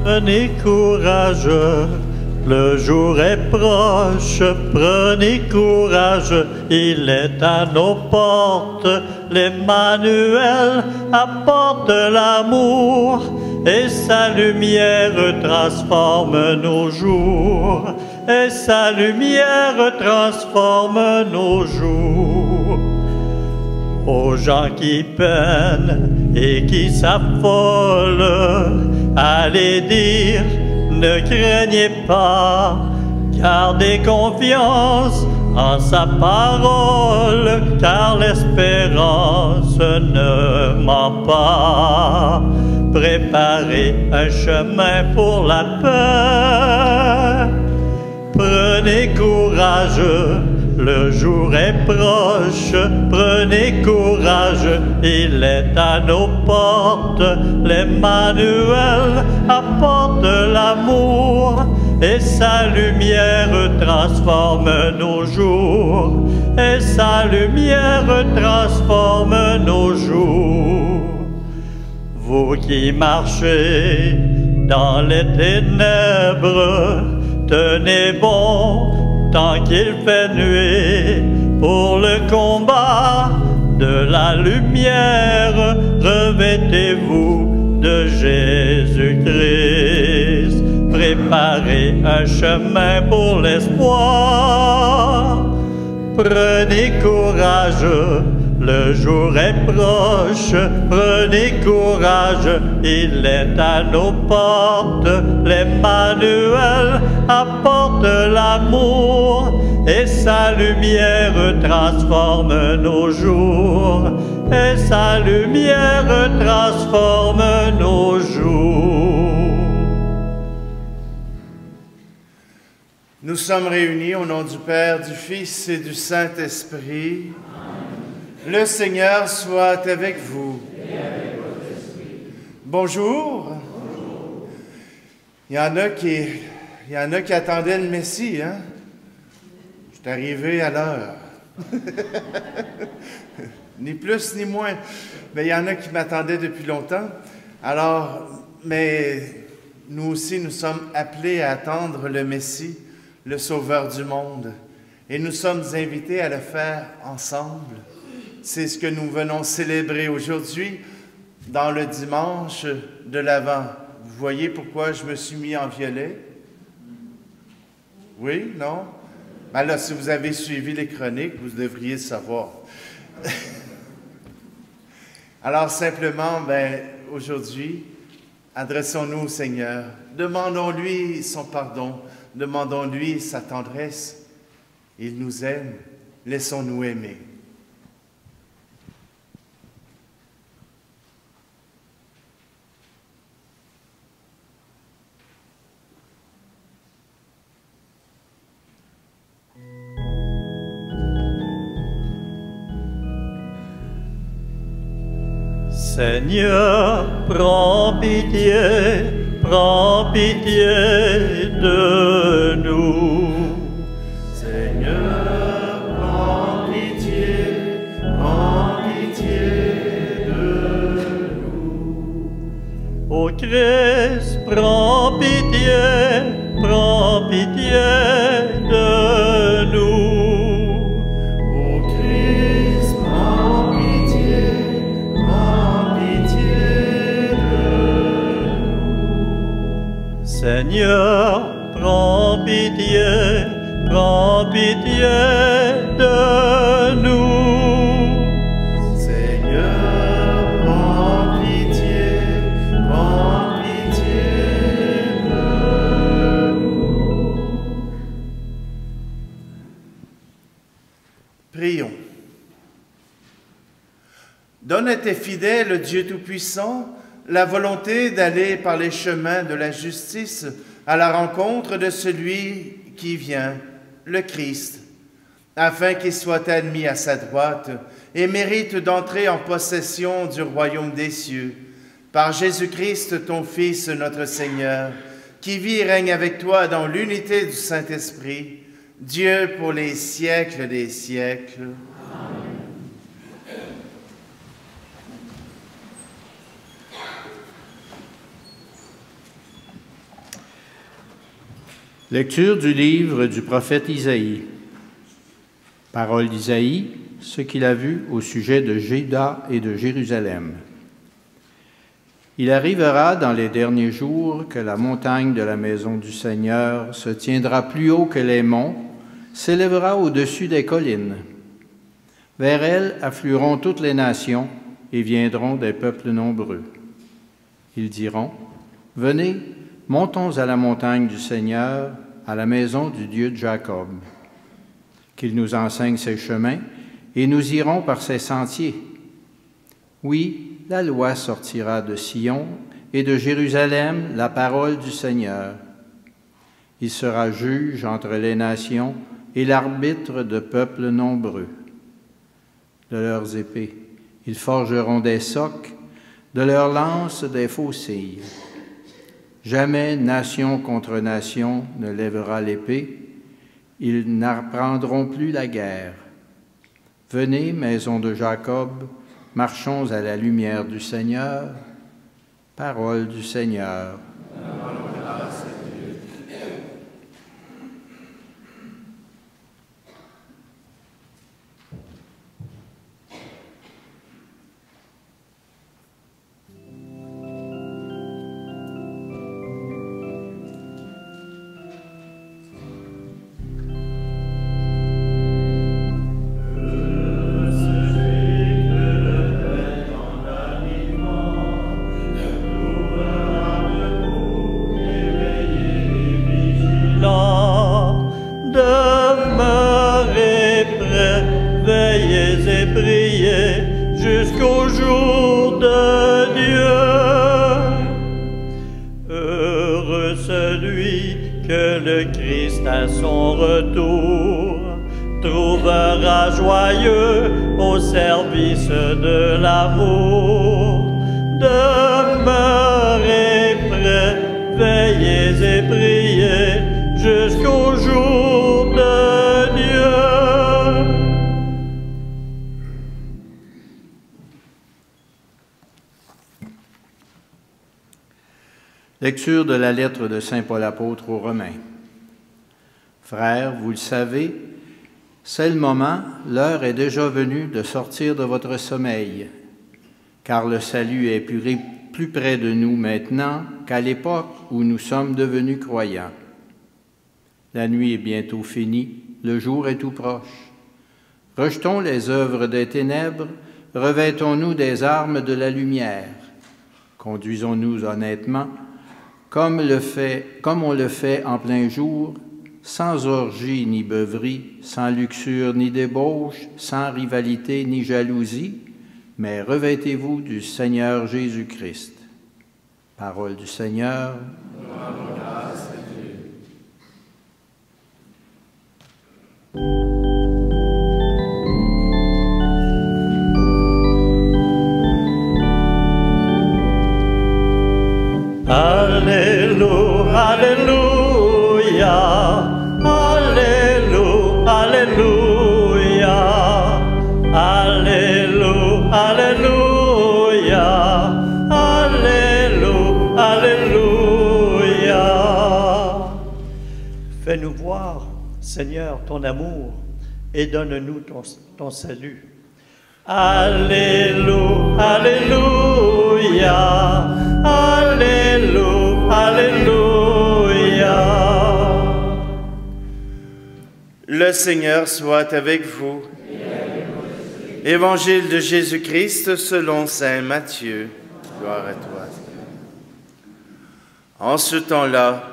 Prenez courage, le jour est proche, prenez courage, il est à nos portes. L'Emmanuel apporte l'amour et sa lumière transforme nos jours. Et sa lumière transforme nos jours. Aux gens qui peinent et qui s'affolent, allez dire, ne craignez pas, gardez confiance en sa parole, car l'espérance ne ment pas. Préparez un chemin pour la paix. Prenez courage, le jour est proche. Prenez courage, il est à nos portes. L'Emmanuel apporte l'amour et sa lumière transforme nos jours. Et sa lumière transforme nos jours. Vous qui marchez dans les ténèbres, tenez bon tant qu'il fait nuit pour le combat de la lumière. Revêtez-vous de Jésus-Christ. Préparez un chemin pour l'espoir. Prenez courage, le jour est proche. Prenez courage, il est à nos portes. L'Emmanuel apporte l'amour et sa lumière transforme nos jours. Et sa lumière transforme nos jours. Nous sommes réunis au nom du Père, du Fils et du Saint-Esprit. Le Seigneur soit avec vous. Et avec votre esprit. Bonjour. Bonjour. Il y en a qui attendaient le Messie, hein? Je suis arrivé à l'heure. Ni plus ni moins. Mais il y en a qui m'attendaient depuis longtemps. Alors, mais nous aussi, nous sommes appelés à attendre le Messie, le Sauveur du monde. Et nous sommes invités à le faire ensemble. C'est ce que nous venons célébrer aujourd'hui dans le dimanche de l'Avent. Vous voyez pourquoi je me suis mis en violet? Oui? Non? Ben là, si vous avez suivi les chroniques, vous devriez le savoir. Alors simplement, aujourd'hui, adressons-nous au Seigneur. Demandons-lui son pardon. Demandons-lui sa tendresse. Il nous aime. Laissons-nous aimer. Seigneur, prends pitié de nous. Seigneur, prends pitié de nous. Ô Christ, prends pitié de nous. Ô Christ, prends pitié de nous. Seigneur, prends pitié de nous. Seigneur, prends pitié de nous. Prions. Donne à tes fidèles, Dieu Tout-Puissant, la volonté d'aller par les chemins de la justice à la rencontre de celui qui vient, le Christ, afin qu'il soit admis à sa droite et mérite d'entrer en possession du royaume des cieux, par Jésus-Christ, ton Fils, notre Seigneur, qui vit et règne avec toi dans l'unité du Saint-Esprit, Dieu pour les siècles des siècles. Lecture du livre du prophète Isaïe. Parole d'Isaïe, ce qu'il a vu au sujet de Juda et de Jérusalem. Il arrivera dans les derniers jours que la montagne de la maison du Seigneur se tiendra plus haut que les monts, s'élèvera au-dessus des collines. Vers elle afflueront toutes les nations et viendront des peuples nombreux. Ils diront, « Venez, montons à la montagne du Seigneur, à la maison du Dieu de Jacob. Qu'il nous enseigne ses chemins, et nous irons par ses sentiers. Oui, la loi sortira de Sion, et de Jérusalem la parole du Seigneur. Il sera juge entre les nations et l'arbitre de peuples nombreux. De leurs épées, ils forgeront des socs, de leurs lances des faucilles. Jamais nation contre nation ne lèvera l'épée, ils n'apprendront plus la guerre. Venez, maison de Jacob, marchons à la lumière du Seigneur. Parole du Seigneur. Demeurez prêts, veillez et priez jusqu'au jour de Dieu. Heureux celui que le Christ à son retour trouvera joyeux au service de l'amour. Demeurez prêts, veillez et priez jusqu'au jour de Dieu. Lecture de la lettre de saint Paul apôtre aux Romains. Frères, vous le savez, c'est le moment, l'heure est déjà venue de sortir de votre sommeil, car le salut est plus près de nous maintenant qu'à l'époque où nous sommes devenus croyants. La nuit est bientôt finie, le jour est tout proche. Rejetons les œuvres des ténèbres, revêtons-nous des armes de la lumière. Conduisons-nous honnêtement, comme on le fait en plein jour, sans orgie ni beuverie, sans luxure ni débauche, sans rivalité ni jalousie, mais revêtez-vous du Seigneur Jésus-Christ. Parole du Seigneur. Alléluia, Alléluia, Alléluia, Alléluia, Alléluia, Alléluia. Fais-nous voir, Seigneur, ton amour et donne-nous ton salut. Alléluia, Alléluia, Alléluia, Alléluia. Le Seigneur soit avec vous. Évangile de Jésus-Christ selon saint Matthieu. Gloire à toi. En ce temps-là,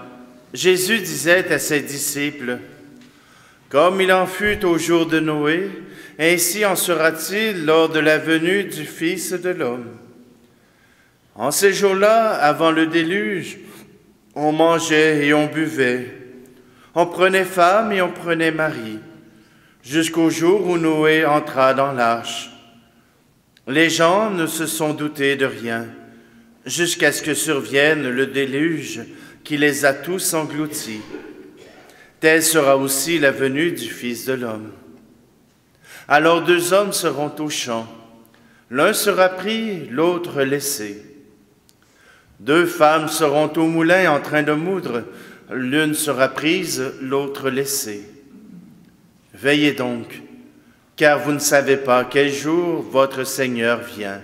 Jésus disait à ses disciples, « Comme il en fut au jour de Noé, ainsi en sera-t-il lors de la venue du Fils de l'homme. En ces jours-là, avant le déluge, on mangeait et on buvait, on prenait femme et on prenait mari, jusqu'au jour où Noé entra dans l'arche. Les gens ne se sont doutés de rien, jusqu'à ce que survienne le déluge qui les a tous engloutis. Telle sera aussi la venue du Fils de l'homme. Alors 2 hommes seront au champ, l'un sera pris, l'autre laissé. 2 femmes seront au moulin en train de moudre, l'une sera prise, l'autre laissée. Veillez donc, car vous ne savez pas quel jour votre Seigneur vient.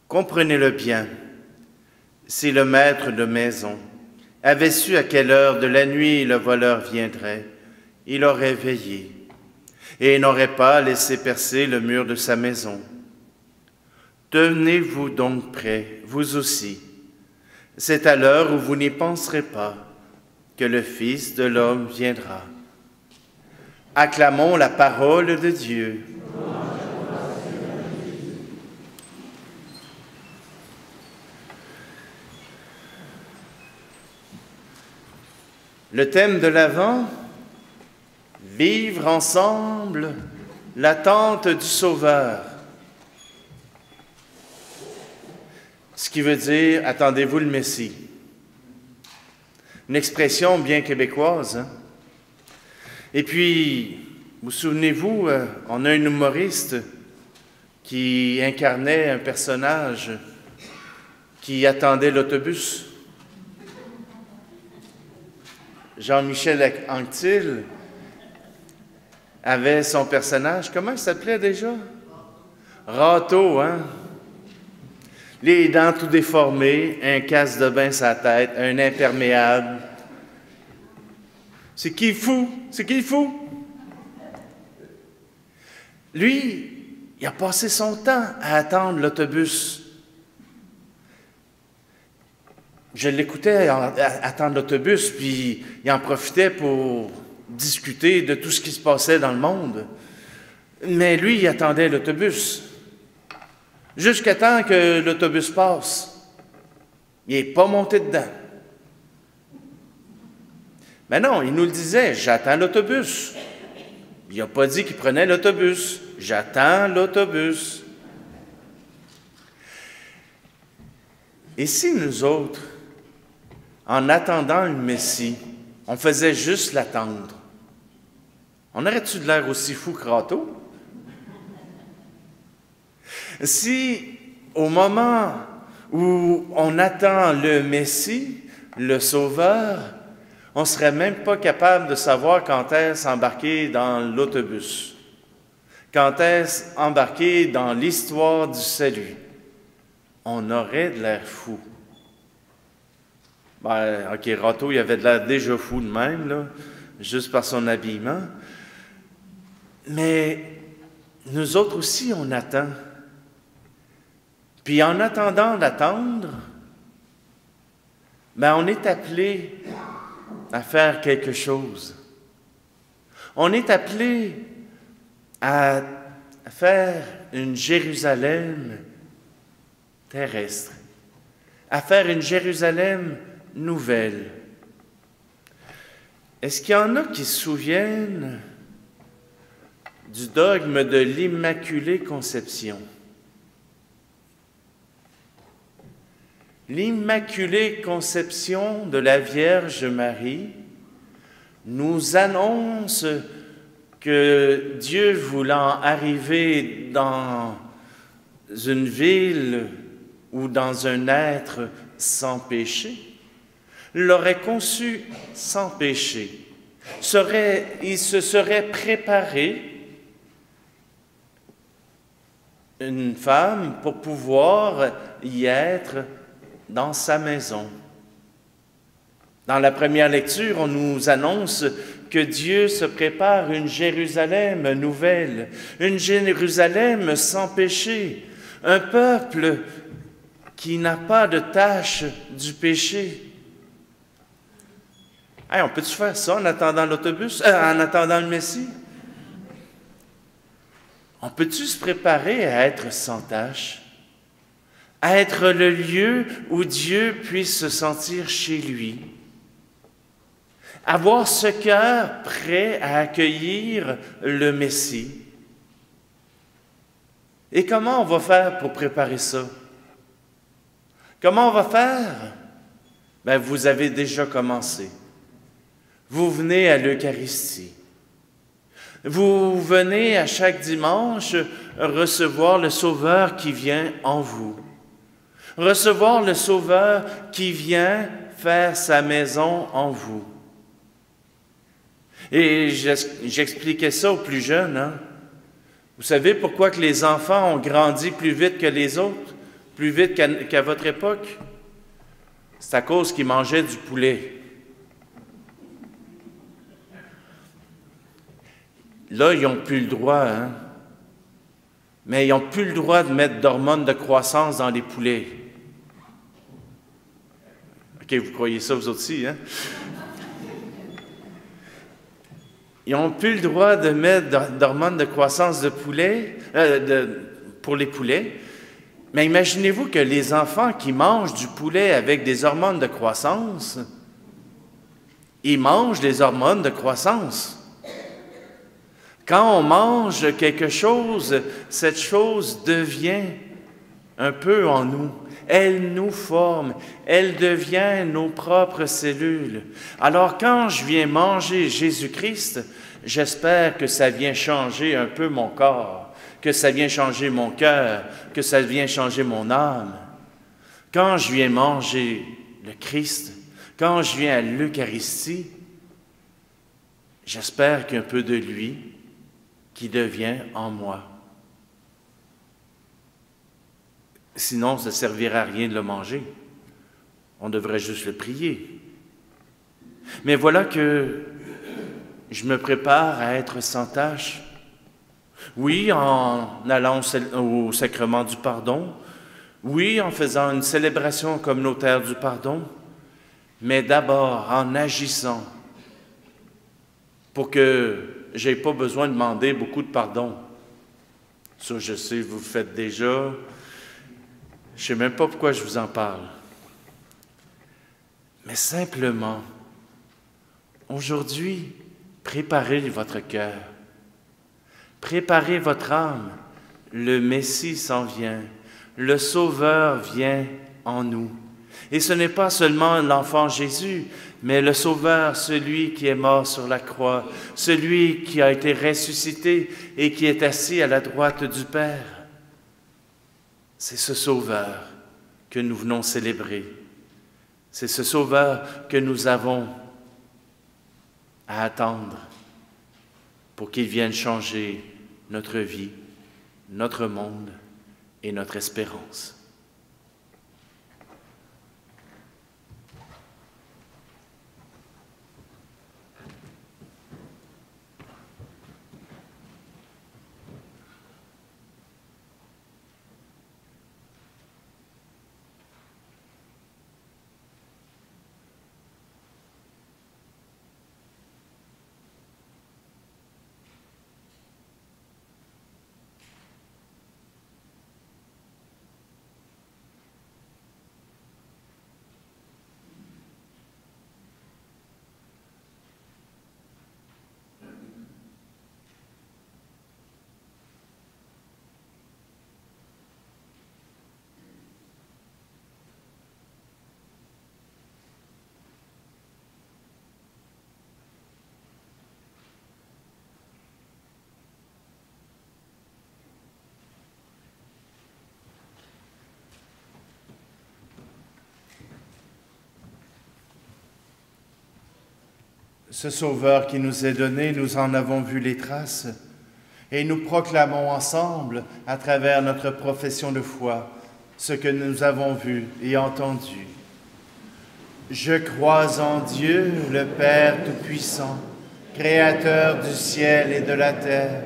Comprenez-le bien. Si le maître de maison avait su à quelle heure de la nuit le voleur viendrait, il aurait veillé et n'aurait pas laissé percer le mur de sa maison. Tenez-vous donc prêts, vous aussi. C'est à l'heure où vous n'y penserez pas que le Fils de l'homme viendra. Acclamons la parole de Dieu. Le thème de l'Avent, vivre ensemble l'attente du Sauveur. Ce qui veut dire, attendez-vous le Messie. Une expression bien québécoise. Hein? Et puis, vous souvenez-vous, on a un humoriste qui incarnait un personnage qui attendait l'autobus. Jean-Michel Anctil avait son personnage, comment il s'appelait déjà? Râteau, hein? Les dents tout déformées, un casque de bain sur la tête, un imperméable. C'est qui fou? C'est qui fou? Lui, il a passé son temps à attendre l'autobus. Je l'écoutais attendre l'autobus, puis il en profitait pour discuter de tout ce qui se passait dans le monde. Mais lui, il attendait l'autobus. Jusqu'à temps que l'autobus passe. Il n'est pas monté dedans. Mais non, il nous le disait, j'attends l'autobus. Il n'a pas dit qu'il prenait l'autobus. J'attends l'autobus. Et si nous autres, en attendant le Messie, on faisait juste l'attendre, on aurait-tu de l'air aussi fou que Râteau? Si, au moment où on attend le Messie, le Sauveur, on ne serait même pas capable de savoir quand est-ce embarquer dans l'autobus, quand est-ce embarquer dans l'histoire du salut, on aurait de l'air fou. Ben, OK, Râteau, il avait de l'air déjà fou de même, là, juste par son habillement. Mais nous autres aussi, on attend. Puis en attendant d'attendre, ben on est appelé à faire quelque chose. On est appelé à faire une Jérusalem terrestre, à faire une Jérusalem nouvelle. Est-ce qu'il y en a qui se souviennent du dogme de l'Immaculée Conception? L'Immaculée Conception de la Vierge Marie nous annonce que Dieu voulant arriver dans une ville ou dans un être sans péché, l'aurait conçu sans péché. Il se serait préparé une femme pour pouvoir y être dans sa maison. Dans la première lecture, on nous annonce que Dieu se prépare une Jérusalem nouvelle, une Jérusalem sans péché, un peuple qui n'a pas de tache du péché. Hey, on peut-tu faire ça en attendant l'autobus, en attendant le Messie? On peut-tu se préparer à être sans tache? À être le lieu où Dieu puisse se sentir chez lui? Avoir ce cœur prêt à accueillir le Messie? Et comment on va faire pour préparer ça? Comment on va faire? Ben, vous avez déjà commencé. Vous venez à l'Eucharistie. Vous venez à chaque dimanche recevoir le Sauveur qui vient en vous. Recevoir le Sauveur qui vient faire sa maison en vous. Et j'expliquais ça aux plus jeunes. Hein? Vous savez pourquoi que les enfants ont grandi plus vite que les autres, plus vite qu'à votre époque? C'est à cause qu'ils mangeaient du poulet. Là, ils n'ont plus le droit, hein? Mais ils n'ont plus le droit de mettre d'hormones de croissance dans les poulets. OK, vous croyez ça vous aussi, hein? Ils n'ont plus le droit de mettre d'hormones de croissance de poulet, pour les poulets. Mais imaginez-vous que les enfants qui mangent du poulet avec des hormones de croissance, ils mangent des hormones de croissance. Quand on mange quelque chose, cette chose devient un peu en nous. Elle nous forme, elle devient nos propres cellules. Alors quand je viens manger Jésus-Christ, j'espère que ça vient changer un peu mon corps, que ça vient changer mon cœur, que ça vient changer mon âme. Quand je viens manger le Christ, quand je viens à l'Eucharistie, j'espère qu'il y a un peu de lui qui devient en moi. Sinon, ça ne servirait à rien de le manger. On devrait juste le prier. Mais voilà que je me prépare à être sans tache. Oui, en allant au sacrement du pardon. Oui, en faisant une célébration communautaire du pardon. Mais d'abord en agissant pour que je n'ai pas besoin de demander beaucoup de pardon. Ça, je sais, vous le faites déjà. Je ne sais même pas pourquoi je vous en parle. Mais simplement, aujourd'hui, préparez votre cœur. Préparez votre âme. Le Messie s'en vient. Le Sauveur vient en nous. Et ce n'est pas seulement l'enfant Jésus, mais le Sauveur, celui qui est mort sur la croix, celui qui a été ressuscité et qui est assis à la droite du Père. C'est ce Sauveur que nous venons célébrer. C'est ce Sauveur que nous avons à attendre pour qu'il vienne changer notre vie, notre monde et notre espérance. Ce Sauveur qui nous est donné, nous en avons vu les traces et nous proclamons ensemble, à travers notre profession de foi, ce que nous avons vu et entendu. Je crois en Dieu, le Père Tout-Puissant, Créateur du ciel et de la terre,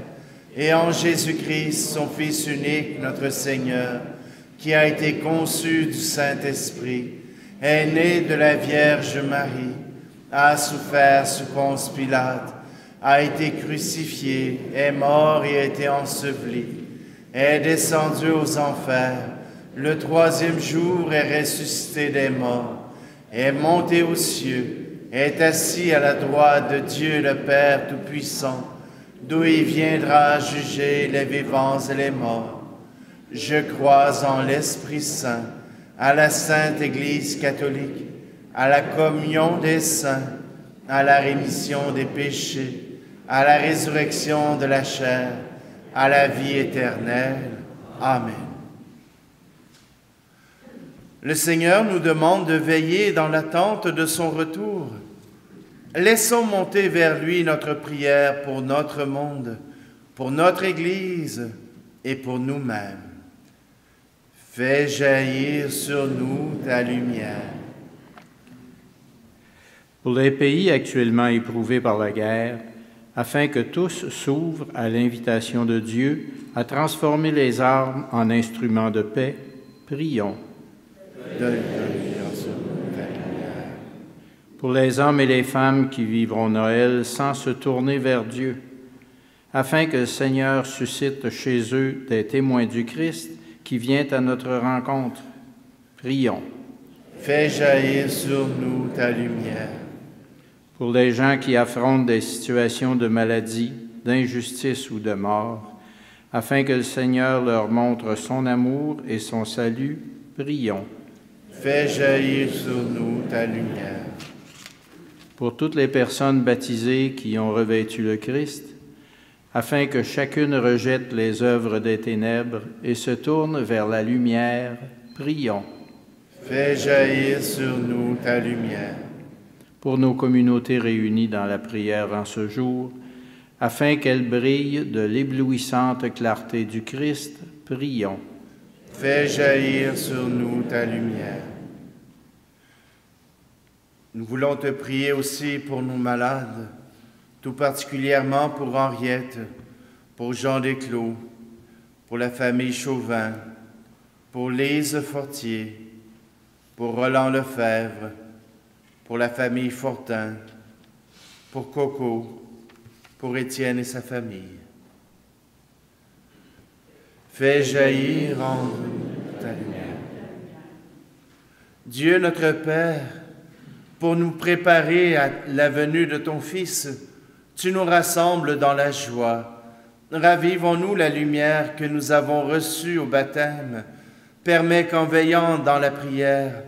et en Jésus-Christ, son Fils unique, notre Seigneur, qui a été conçu du Saint-Esprit, est né de la Vierge Marie, a souffert sous Ponce Pilate, a été crucifié, est mort et a été enseveli, est descendu aux enfers, le troisième jour est ressuscité des morts, est monté aux cieux, est assis à la droite de Dieu le Père Tout-Puissant, d'où il viendra juger les vivants et les morts. Je crois en l'Esprit Saint, à la Sainte Église catholique, à la communion des saints, à la rémission des péchés, à la résurrection de la chair, à la vie éternelle. Amen. Le Seigneur nous demande de veiller dans l'attente de son retour. Laissons monter vers lui notre prière pour notre monde, pour notre Église et pour nous-mêmes. Fais jaillir sur nous ta lumière. Pour les pays actuellement éprouvés par la guerre, afin que tous s'ouvrent à l'invitation de Dieu à transformer les armes en instruments de paix, prions. Donne lumière sur nous ta lumière. Pour les hommes et les femmes qui vivront Noël sans se tourner vers Dieu, afin que le Seigneur suscite chez eux des témoins du Christ qui vient à notre rencontre, prions. Fais jaillir sur nous ta lumière. Pour les gens qui affrontent des situations de maladie, d'injustice ou de mort, afin que le Seigneur leur montre son amour et son salut, prions. Fais jaillir sur nous ta lumière. Pour toutes les personnes baptisées qui ont revêtu le Christ, afin que chacune rejette les œuvres des ténèbres et se tourne vers la lumière, prions. Fais jaillir sur nous ta lumière. Pour nos communautés réunies dans la prière en ce jour, afin qu'elles brillent de l'éblouissante clarté du Christ, prions. Fais jaillir sur nous ta lumière. Nous voulons te prier aussi pour nos malades, tout particulièrement pour Henriette, pour Jean Desclos, pour la famille Chauvin, pour Lise Fortier, pour Roland Lefebvre, pour la famille Fortin, pour Coco, pour Étienne et sa famille. Fais jaillir en nous ta lumière. Dieu notre Père, pour nous préparer à la venue de ton Fils, tu nous rassembles dans la joie. Ravivons-nous la lumière que nous avons reçue au baptême. Permets qu'en veillant dans la prière,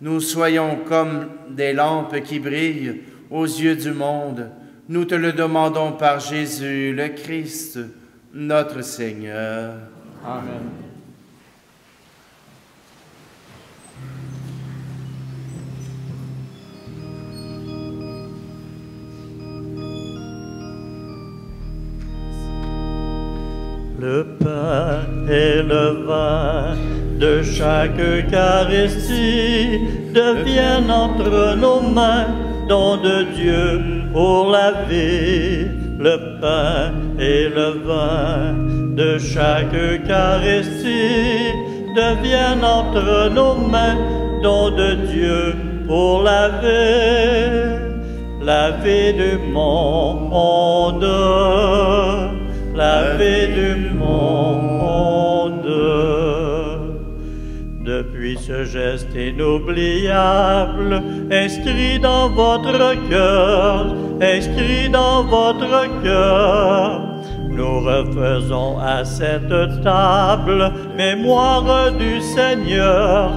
nous soyons comme des lampes qui brillent aux yeux du monde. Nous te le demandons par Jésus, le Christ, notre Seigneur. Amen. Le pain et le vin de chaque Eucharistie deviennent entre nos mains don de Dieu pour la vie. Le pain et le vin de chaque Eucharistie deviennent entre nos mains don de Dieu pour la vie du monde. La vie du monde. Depuis ce geste inoubliable, inscrit dans votre cœur, nous refaisons à cette table mémoire du Seigneur.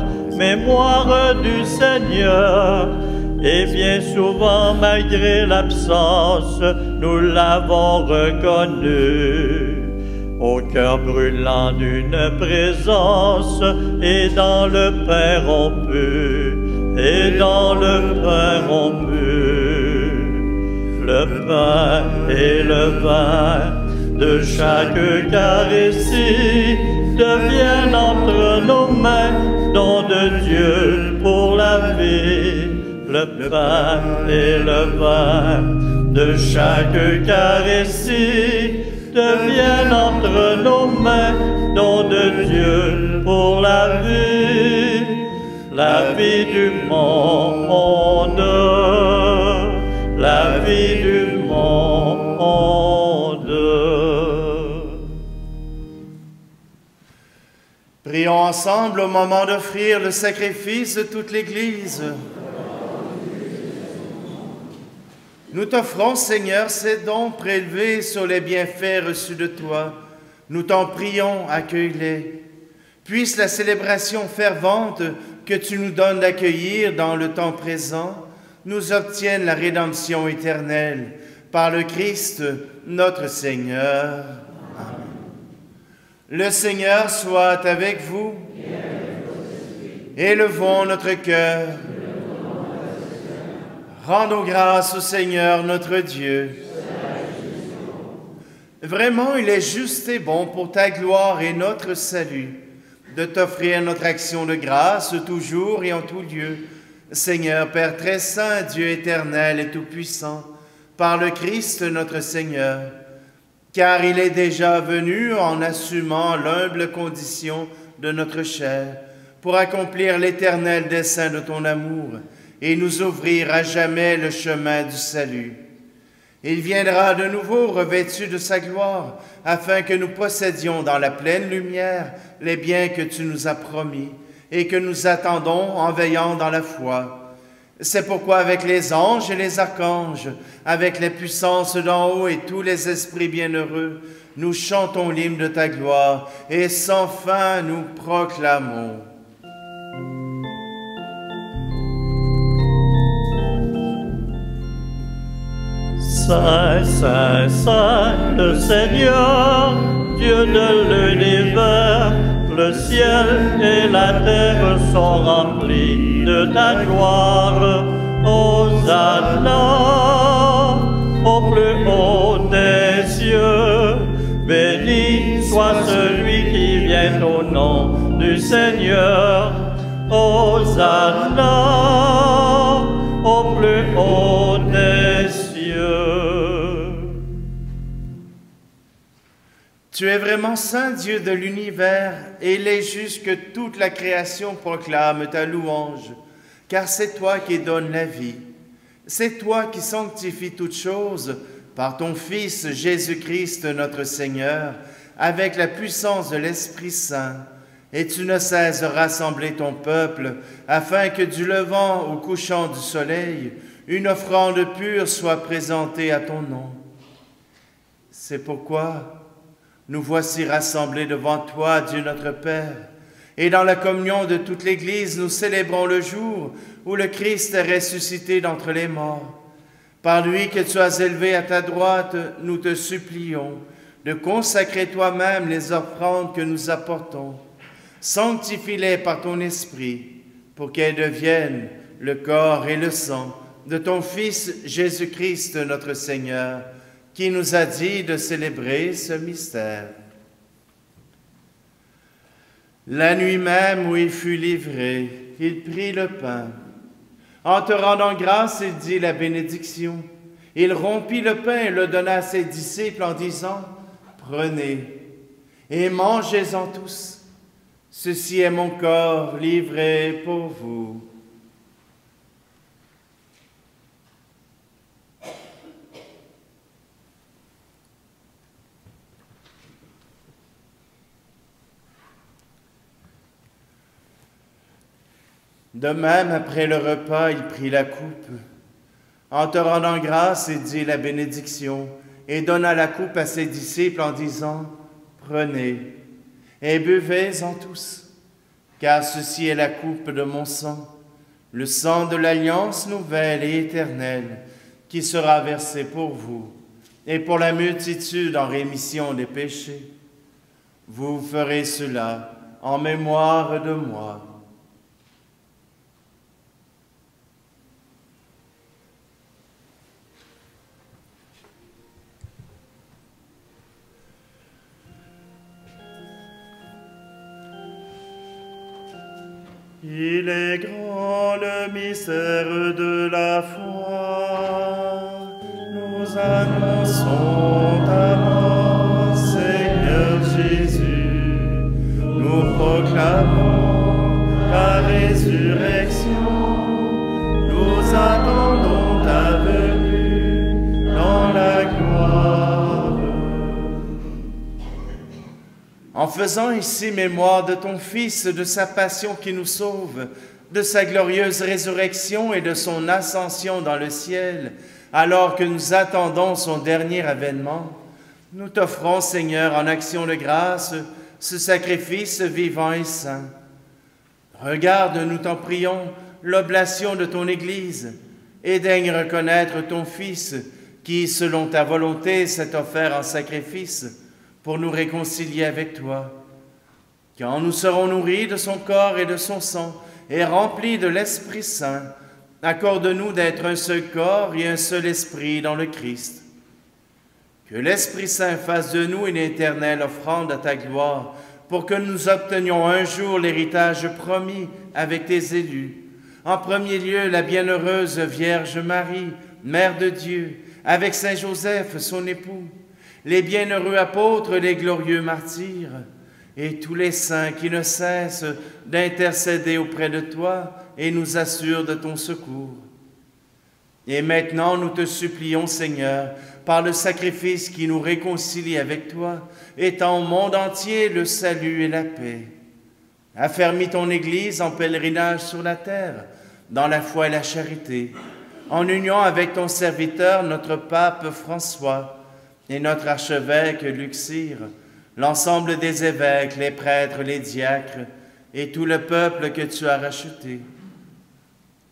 Et bien souvent, malgré l'absence, nous l'avons reconnu. Au cœur brûlant d'une présence, et dans le pain rompu, Le pain et le vin de chaque Eucharistie deviennent entre nos mains don de Dieu pour la vie. Le pain et le vin de chaque Eucharistie deviennent entre nos mains don de Dieu pour la vie du monde, la vie du monde. Prions ensemble au moment d'offrir le sacrifice de toute l'Église. Nous t'offrons, Seigneur, ces dons prélevés sur les bienfaits reçus de toi. Nous t'en prions, accueille-les. Puisse la célébration fervente que tu nous donnes d'accueillir dans le temps présent nous obtienne la rédemption éternelle par le Christ, notre Seigneur. Amen. Le Seigneur soit avec vous. Élevons notre cœur. Rendons grâce au Seigneur notre Dieu. Vraiment, il est juste et bon pour ta gloire et notre salut de t'offrir notre action de grâce toujours et en tout lieu. Seigneur, Père très saint, Dieu éternel et tout-puissant, par le Christ notre Seigneur, car il est déjà venu en assumant l'humble condition de notre chair, pour accomplir l'éternel dessein de ton amour et nous ouvrir à jamais le chemin du salut. Il viendra de nouveau revêtu de sa gloire, afin que nous possédions dans la pleine lumière les biens que tu nous as promis et que nous attendons en veillant dans la foi. C'est pourquoi avec les anges et les archanges, avec les puissances d'en haut et tous les esprits bienheureux, nous chantons l'hymne de ta gloire et sans fin nous proclamons. Saint, Saint, Saint, le Seigneur, Dieu de l'univers, le ciel et la terre sont remplis de ta gloire. Hosanna, au plus haut des cieux, béni soit celui qui vient au nom du Seigneur. Hosanna, au plus haut des cieux. Tu es vraiment saint Dieu de l'univers, et il est juste que toute la création proclame ta louange, car c'est toi qui donnes la vie. C'est toi qui sanctifies toutes choses par ton Fils Jésus-Christ notre Seigneur, avec la puissance de l'Esprit Saint. Et tu ne cesses de rassembler ton peuple, afin que du levant au couchant du soleil, une offrande pure soit présentée à ton nom. C'est pourquoi nous voici rassemblés devant toi, Dieu notre Père, et dans la communion de toute l'Église, nous célébrons le jour où le Christ est ressuscité d'entre les morts. Par lui que tu as élevé à ta droite, nous te supplions de consacrer toi-même les offrandes que nous apportons. Sanctifie-les par ton Esprit, pour qu'elles deviennent le corps et le sang de ton Fils Jésus-Christ notre Seigneur, qui nous a dit de célébrer ce mystère. La nuit même où il fut livré, il prit le pain. En te rendant grâce, il dit la bénédiction. Il rompit le pain et le donna à ses disciples en disant, « Prenez et mangez-en tous. Ceci est mon corps livré pour vous. » De même, après le repas, il prit la coupe. En te rendant grâce, il dit la bénédiction et donna la coupe à ses disciples en disant, « Prenez et buvez-en tous, car ceci est la coupe de mon sang, le sang de l'alliance nouvelle et éternelle, qui sera versé pour vous et pour la multitude en rémission des péchés. Vous ferez cela en mémoire de moi. » Il est grand le mystère de la foi. Nous annonçons ta mort, Seigneur Jésus. Nous proclamons ta résurrection. Nous attendons ta venue dans la gloire. En faisant ici mémoire de ton Fils, de sa passion qui nous sauve, de sa glorieuse résurrection et de son ascension dans le ciel, alors que nous attendons son dernier avènement, nous t'offrons, Seigneur, en action de grâce, ce sacrifice vivant et saint. Regarde, nous t'en prions, l'oblation de ton Église, et daigne reconnaître ton Fils, qui, selon ta volonté, s'est offert en sacrifice, pour nous réconcilier avec toi. Quand nous serons nourris de son corps et de son sang, et remplis de l'Esprit Saint, accorde-nous d'être un seul corps et un seul esprit dans le Christ. Que l'Esprit Saint fasse de nous une éternelle offrande à ta gloire, pour que nous obtenions un jour l'héritage promis avec tes élus. En premier lieu, la bienheureuse Vierge Marie, Mère de Dieu, avec Saint Joseph, son époux, les bienheureux apôtres, les glorieux martyrs, et tous les saints qui ne cessent d'intercéder auprès de toi et nous assurent de ton secours. Et maintenant, nous te supplions, Seigneur, par le sacrifice qui nous réconcilie avec toi, étends au monde entier le salut et la paix. Affermis ton Église en pèlerinage sur la terre, dans la foi et la charité, en union avec ton serviteur, notre pape François, et notre archevêque Luxire, l'ensemble des évêques, les prêtres, les diacres, et tout le peuple que tu as racheté.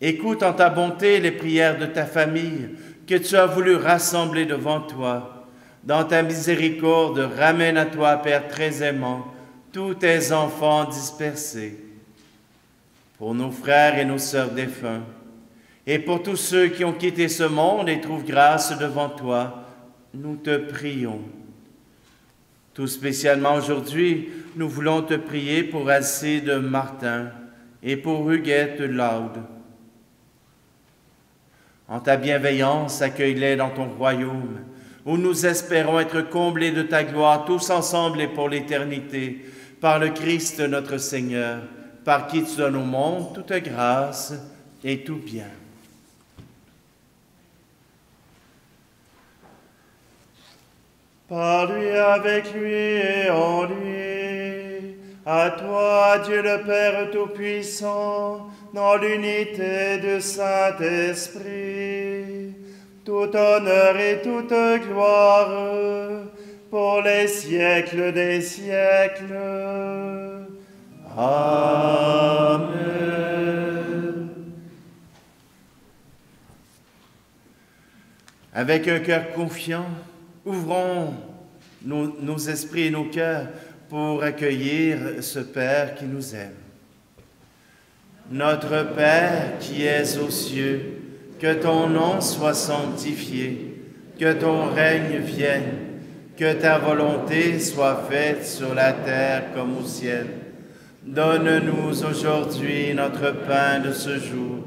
Écoute en ta bonté les prières de ta famille que tu as voulu rassembler devant toi. Dans ta miséricorde, ramène à toi, Père très aimant, tous tes enfants dispersés. Pour nos frères et nos sœurs défunts, et pour tous ceux qui ont quitté ce monde et trouvent grâce devant toi, nous te prions. Tout spécialement aujourd'hui, nous voulons te prier pour Alcide Martin et pour Huguette Laude. En ta bienveillance, accueille-les dans ton royaume, où nous espérons être comblés de ta gloire, tous ensemble et pour l'éternité, par le Christ notre Seigneur, par qui tu donnes au monde toute grâce et tout bien. Par lui, avec lui et en lui, à toi, Dieu le Père Tout-Puissant, dans l'unité du Saint-Esprit, tout honneur et toute gloire, pour les siècles des siècles. Amen. Avec un cœur confiant, ouvrons nos esprits et nos cœurs pour accueillir ce Père qui nous aime. Notre Père qui es aux cieux, que ton nom soit sanctifié, que ton règne vienne, que ta volonté soit faite sur la terre comme au ciel. Donne-nous aujourd'hui notre pain de ce jour.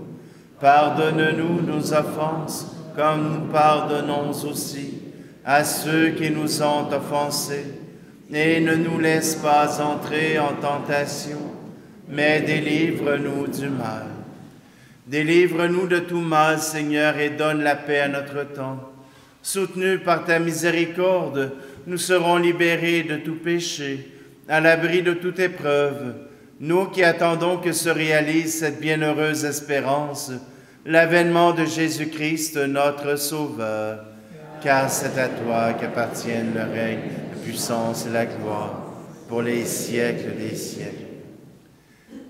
Pardonne-nous nos offenses, comme nous pardonnons aussi à ceux qui nous ont offensés. Et ne nous laisse pas entrer en tentation, mais délivre-nous du mal. Délivre-nous de tout mal, Seigneur, et donne la paix à notre temps. Soutenus par ta miséricorde, nous serons libérés de tout péché, à l'abri de toute épreuve, nous qui attendons que se réalise cette bienheureuse espérance, l'avènement de Jésus-Christ, notre Sauveur. Car c'est à toi qu'appartiennent le règne, la puissance et la gloire, pour les siècles des siècles.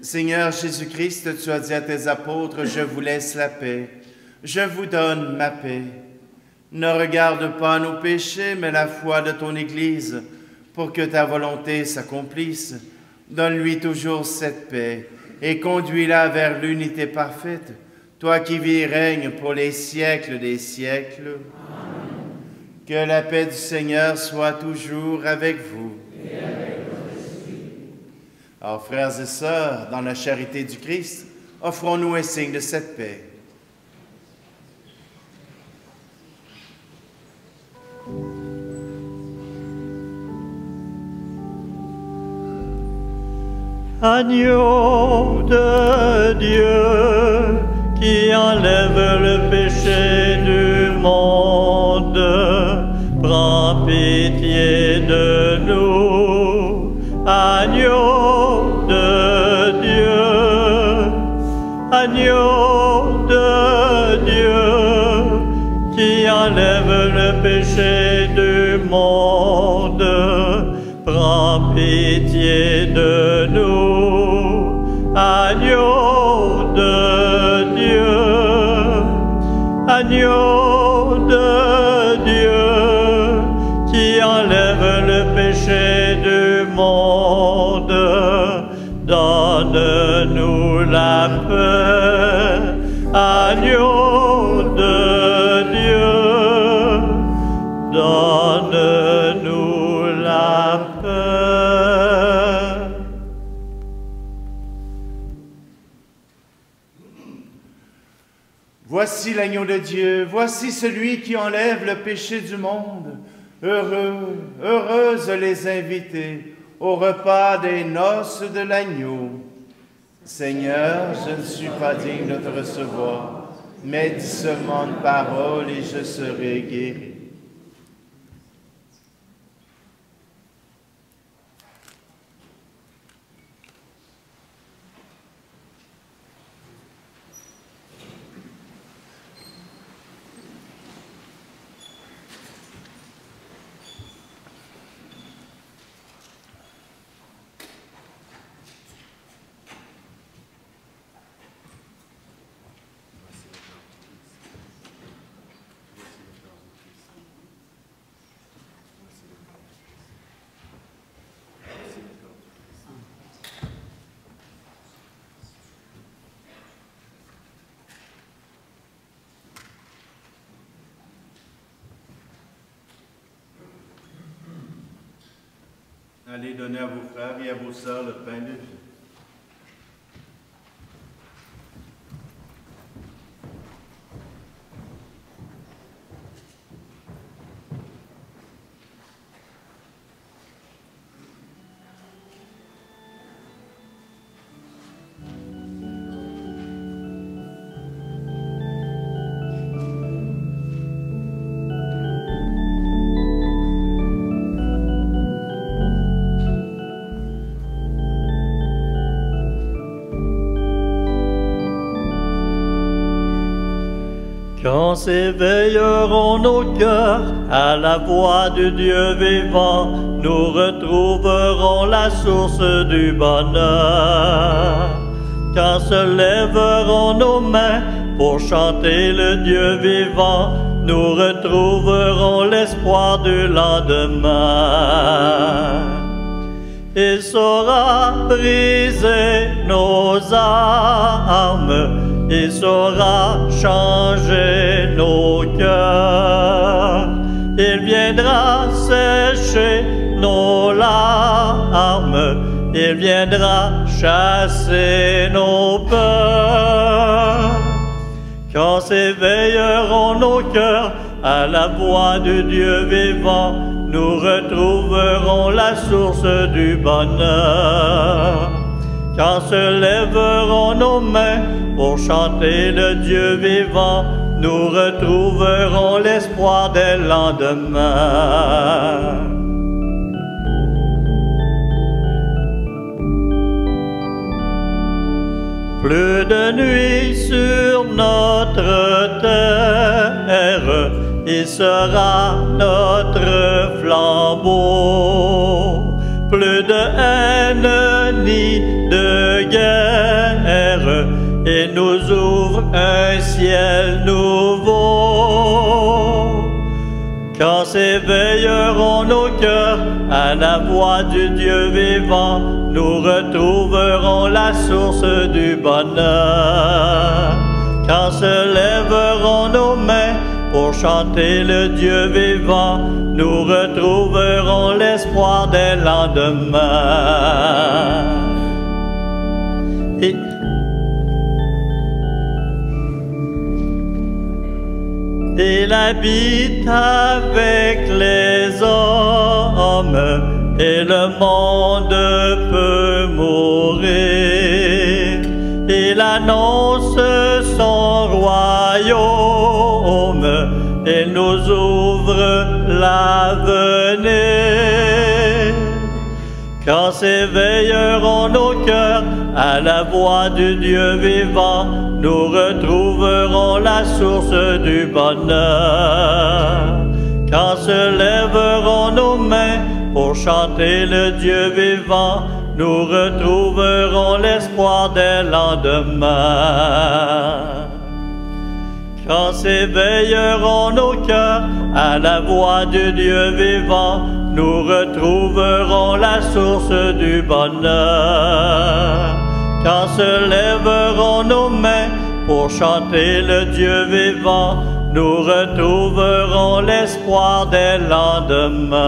Seigneur Jésus-Christ, tu as dit à tes apôtres, « Je vous laisse la paix, je vous donne ma paix. » Ne regarde pas nos péchés, mais la foi de ton Église, pour que ta volonté s'accomplisse. Donne-lui toujours cette paix et conduis-la vers l'unité parfaite, toi qui vis et règnes pour les siècles des siècles. Amen. Que la paix du Seigneur soit toujours avec vous. Et avec votre esprit. Alors, frères et sœurs, dans la charité du Christ, offrons-nous un signe de cette paix. Agneau de Dieu, qui enlève le péché du monde, prends pitié de nous. Agneau de Dieu, agneau de Dieu, qui enlève le péché du monde, prends pitié de nous. Agneau de Dieu, agneau de Dieu, qui enlève le péché du monde, donne-nous la Voici l'agneau de Dieu, voici celui qui enlève le péché du monde. Heureux, heureuses les invités au repas des noces de l'agneau. Seigneur, je ne suis pas digne de te recevoir, mais dis seulement une parole et je serai guéri. Allez donner à vos frères et à vos sœurs le pain de vie. Quand s'éveilleront nos cœurs à la voix du Dieu vivant, nous retrouverons la source du bonheur. Quand se lèveront nos mains pour chanter le Dieu vivant, nous retrouverons l'espoir du lendemain. Il saura briser nos armes, il saura changer nos cœurs. Il viendra sécher nos larmes, il viendra chasser nos peurs. Quand s'éveilleront nos cœurs à la voix du Dieu vivant, nous retrouverons la source du bonheur. Quand se lèveront nos mains pour chanter le Dieu vivant, nous retrouverons l'espoir des lendemains. Plus de nuit sur notre terre, il sera notre flambeau. Plus de haine ni de guerre, et nous ouvre un ciel nouveau. Quand s'éveilleront nos cœurs à la voix du Dieu vivant, nous retrouverons la source du bonheur. Quand se lèveront nos mains pour chanter le Dieu vivant, nous retrouverons l'espoir des lendemains. Il habite avec les hommes et le monde peut mourir. Il annonce son royaume et nous ouvre l'avenir. Quand s'éveilleront nos cœurs à la voix du Dieu vivant, nous retrouverons la source du bonheur. Quand se lèveront nos mains pour chanter le Dieu vivant, nous retrouverons l'espoir des lendemains. Quand s'éveilleront nos cœurs à la voix du Dieu vivant, nous retrouverons la source du bonheur. Quand se lèveront nos mains pour chanter le Dieu vivant, nous retrouverons l'espoir des lendemains.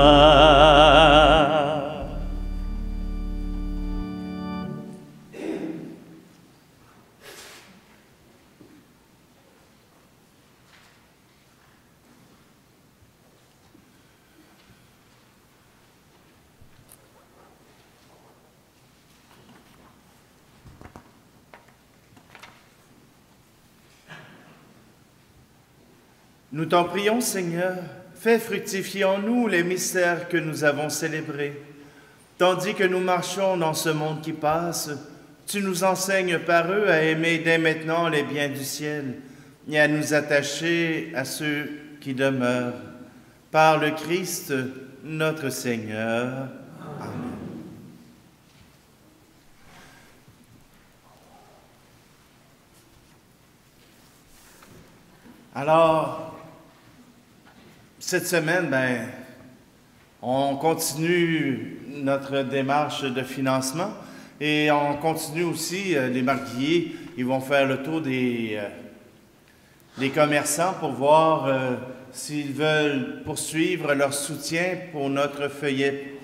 Nous t'en prions, Seigneur, fais fructifier en nous les mystères que nous avons célébrés. Tandis que nous marchons dans ce monde qui passe, tu nous enseignes par eux à aimer dès maintenant les biens du ciel et à nous attacher à ceux qui demeurent. Par le Christ, notre Seigneur. Amen. Alors, cette semaine, on continue notre démarche de financement et on continue aussi, les marguilliers, ils vont faire le tour des commerçants pour voir s'ils veulent poursuivre leur soutien pour notre feuillet,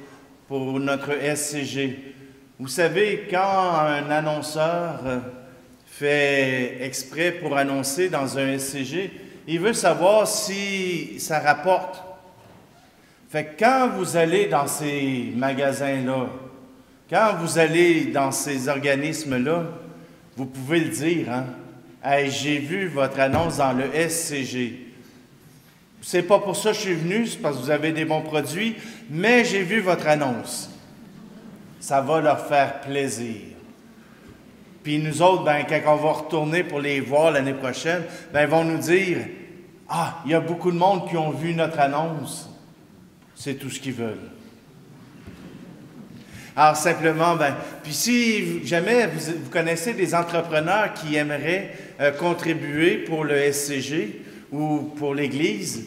pour notre SCG. Vous savez, quand un annonceur fait exprès pour annoncer dans un SCG, il veut savoir si ça rapporte. Fait que quand vous allez dans ces magasins-là, quand vous allez dans ces organismes-là, vous pouvez le dire, hein? Hey, j'ai vu votre annonce dans le SCG. C'est pas pour ça que je suis venu, c'est parce que vous avez des bons produits, mais j'ai vu votre annonce. Ça va leur faire plaisir. Puis nous autres, quand on va retourner pour les voir l'année prochaine, ils vont nous dire « Ah, il y a beaucoup de monde qui ont vu notre annonce. » C'est tout ce qu'ils veulent. Alors simplement, puis si jamais vous connaissez des entrepreneurs qui aimeraient contribuer pour le SCG ou pour l'Église,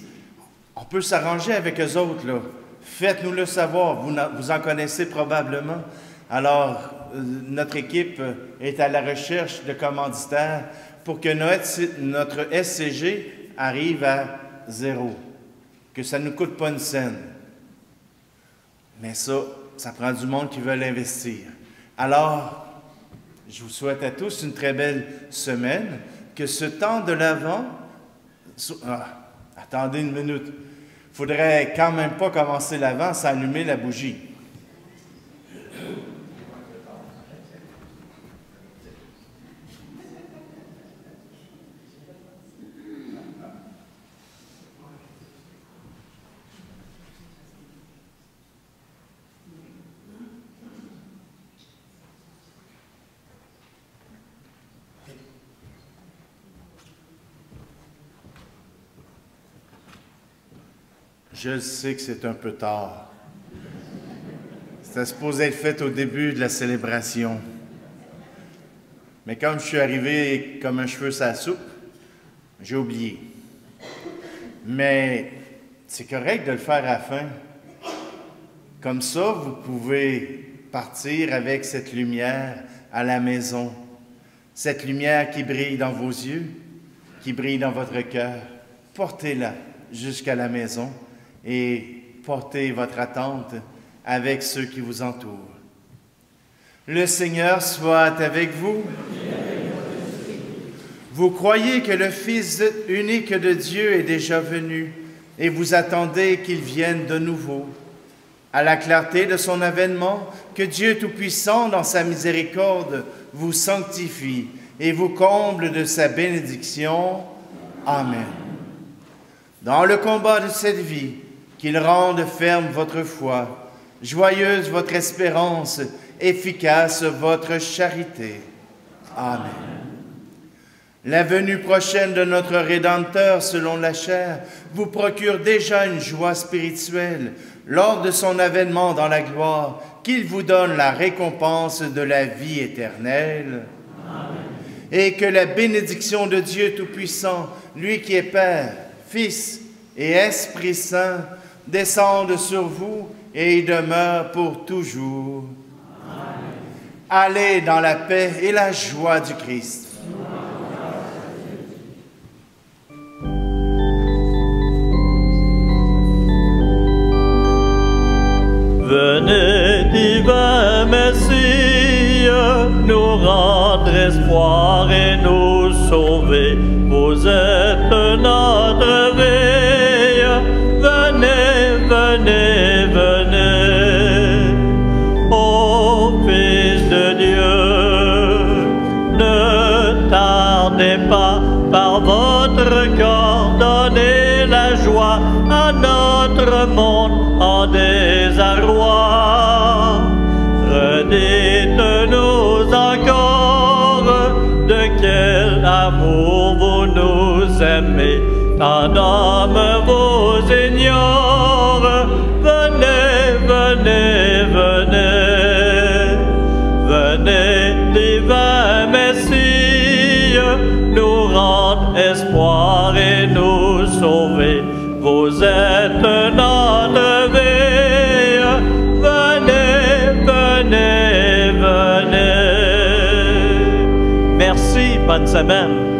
on peut s'arranger avec eux autres, là. Faites-nous le savoir, vous en connaissez probablement. Alors, notre équipe est à la recherche de commanditaires pour que notre SCG arrive à 0, que ça ne nous coûte pas une scène. Mais ça prend du monde qui veut investir. Alors, je vous souhaite à tous une très belle semaine, que ce temps de l'Avent... attendez une minute. Il faudrait quand même pas commencer l'Avent sans allumer la bougie. Je sais que c'est un peu tard. C'était supposé être fait au début de la célébration. Mais comme je suis arrivé comme un cheveu sur la soupe, j'ai oublié. Mais c'est correct de le faire à la fin. Comme ça, vous pouvez partir avec cette lumière à la maison. Cette lumière qui brille dans vos yeux, qui brille dans votre cœur. Portez-la jusqu'à la maison. Et portez votre attente avec ceux qui vous entourent. Le Seigneur soit avec vous. Vous croyez que le Fils unique de Dieu est déjà venu et vous attendez qu'il vienne de nouveau. À la clarté de son avènement, que Dieu Tout-Puissant, dans sa miséricorde, vous sanctifie et vous comble de sa bénédiction. Amen. Dans le combat de cette vie, qu'il rende ferme votre foi, joyeuse votre espérance, efficace votre charité. Amen. La venue prochaine de notre Rédempteur selon la chair vous procure déjà une joie spirituelle lors de son avènement dans la gloire, qu'il vous donne la récompense de la vie éternelle. Amen. Et que la bénédiction de Dieu Tout-Puissant, lui qui est Père, Fils et Esprit Saint, descende sur vous et y demeure pour toujours. Amen. Allez dans la paix et la joie du Christ. Venez, divin Messie, nous rendre espoir et nous sauver. Vous êtes notre veille. Venez, venez, venez, ô Fils de Dieu. Ne tardez pas par votre corps, donnez d'amour vous nous aimez, tant d'hommes vous ignorent. Venez, venez, venez, venez, divin Messie, nous rendre espoir et nous sauver. Vous êtes notre vie, venez, venez, venez. Merci, bonne semaine.